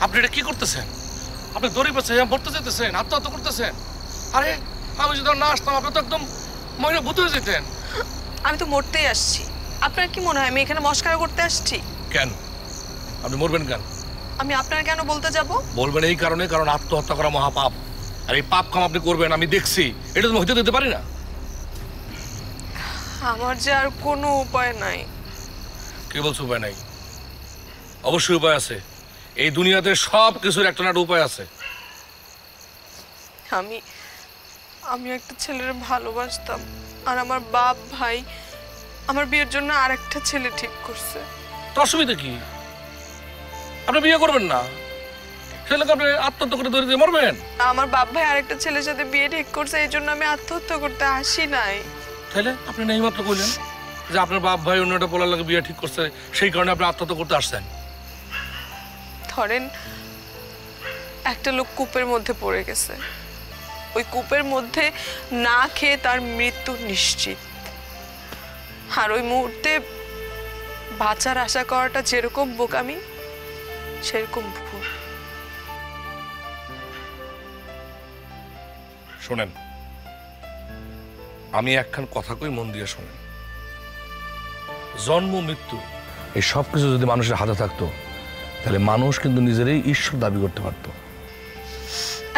আপনি এটা কি করতেছেন? আপনি দড়ি পেছে মরতে যেতেছেন, আত্মহত্যা করতেছেন। আরে আমি যদি না আসতাম আপনি তো একদম মহিলা ভূত হয়ে যেতেন। আমি তো মরতেই আসছি। আপনার কি মনে হয় আমি এখানে মস্কারা করতে আসছি? কেন আপনি মরবেন কেন? আমি আপনার কেন বলতে যাব? বলবেন এই কারণে, কারণ আত্মহত্যা করা মহাপাপ। আর এই পাপ কাম আপনি করবেন আমি দেখছি, এটা তো হইতে দিতে পারি না। আমার যে আর কোনো উপায় নাই। কি বলছো উপায় নাই? অবশ্যই উপায় আছে। এই দুনিয়াতে সব কিছুর একটা না একটা উপায় আছে। আমি আমি একটা ছেলের ভালোবাসতাম, আর আমার বাপ ভাই আমার বিয়ের জন্য আরেকটা ছেলে ঠিক করছে। তো অসুবিধা কি? আপনি বিয়ে করবেন না, ছেলেকে আপনি আত্মহত্যা করে দড়ি দিয়ে মরবেন? আমার বাপ ভাই আরেকটা ছেলের সাথে বিয়ে ঠিক করছে, এই জন্য আমি আত্মহত্যা করতে আসি নাই। তাহলে আপনি এই মাত্র কইলেন যে আপনার বাপ ভাই অন্য একটা পোলার লাগে বিয়ে ঠিক করছে, সেই কারণে আপনি আত্মহত্যা করতে আসছেন। ধরেন একটা লোক কূপের মধ্যে পড়ে গেছে, ওই কূপের মধ্যে না খেয়ে তার মৃত্যু নিশ্চিত, আর ওই মুহূর্তে বাঁচার আশা করাটা যেরকম বোকামি সেরকম ভুল। শোনেন, আমি একখান কথা কই, মন দিয়ে শোনেন। জন্ম মৃত্যু এই সব কিছু যদি মানুষের হাতে থাকতো, তাহলে মানুষ কিন্তু নিজেরই ঈশ্বর দাবি করতে পারতো।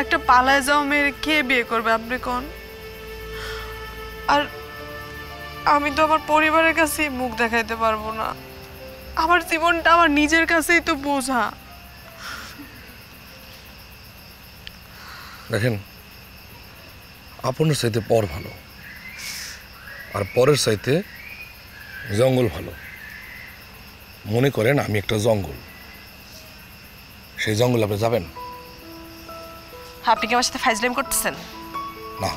একটা পালায় যাওয়া মেয়ের কে বিয়ে করবে আপনি কোন? আর আমি তো আমার পরিবারের কাছে মুখ দেখাইতে পারবো না। আমার জীবনটা আমার নিজের কাছেই তো বোঝা। দেখেন, আপনের চাইতে পর ভালো, আর পরের চাইতে জঙ্গল ভালো। মনে করেন আমি একটা জঙ্গল, সেই জঙ্গল আপনি যাবেন? আপনি কি আমার সাথে ফাইজলামি করতেছেন? না,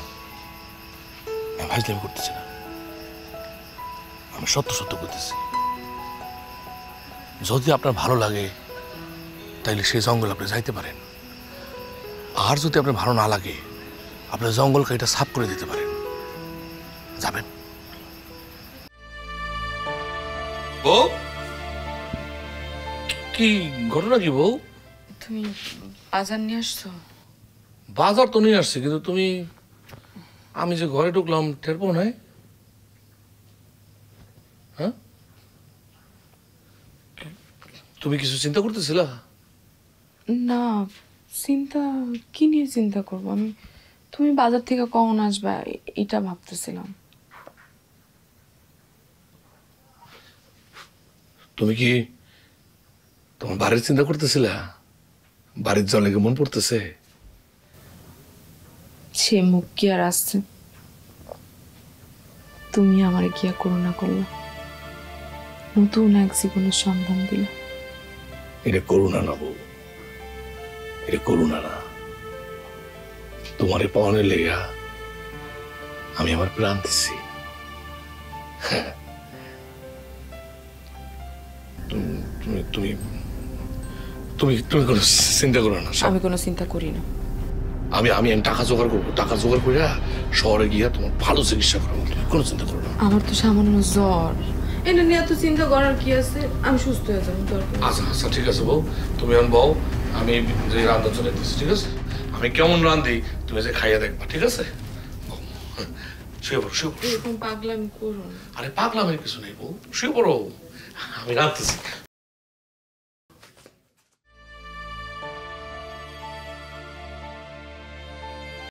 আমি ফাইজলামি করতেছি না, আমি সত্য সত্য করতেছি। যদি আপনার ভালো লাগে তাইলে সেই জঙ্গল আপনি যাইতে পারেন, আর যদি আপনার ভালো না লাগে আপনার জঙ্গলকে এটা সাফ করে দিতে পারেন, যাবেন? বউ, কি ঘটনা কি বউ? তুমি বাজার নিয়ে আসছো? বাজার তো নিয়ে আসছি, কিন্তু তুমি, আমি যে ঘরে ঢুকলাম টের পাও নাই? হ্যাঁ, তুমি কিছু চিন্তা করতেছিলা? না, চিন্তা কি নিয়ে চিন্তা করবো আমি? তুমি বাজার থেকে কখন আসবে এটা ভাবতেছিলাম। তুমি কি তোমার বাড়ির চিন্তা করতেছিলা? বাড়ির জলে মন পড়তেছে? সে মুখ কি আর আসছে? তুমি আমার গিয়া করুণা করলা, নতুন এক জীবনের সন্ধান দিলা। এটা করুণা না বউ, এটা করুণা না। তোমার পাওয়ানের লেগা আমি আমার প্রাণ দিচ্ছি। তুমি তুমি তুমি তুমি কোনো চিন্তা করো না। আমি কোনো চিন্তা করি না। আমি আমি টাকা জোগাড় করবো, টাকা জোগাড় করে শহরে গিয়া তোমার ভালো চিকিৎসা করবো, কোনো চিন্তা করো না। আমার তো সামান্য জ্বর, এটা নিয়ে এত চিন্তা করার কি আছে? আমি সুস্থ হয়ে যাবো, দরকার। আচ্ছা আচ্ছা, ঠিক আছে বউ, তুমি এখন বউ, আমি যে রান্না চলে দিচ্ছি, ঠিক আছে? আমি কেমন রান্ধি তুমি যে খাইয়া দেখবা, ঠিক আছে? শুয়ে পড়ো, শুয়ে পড়ো। এরকম পাগলামি করো না। আরে পাগলামের কিছু নেই বউ, শুয়ে পড়ো, আমি রাঁধতেছি।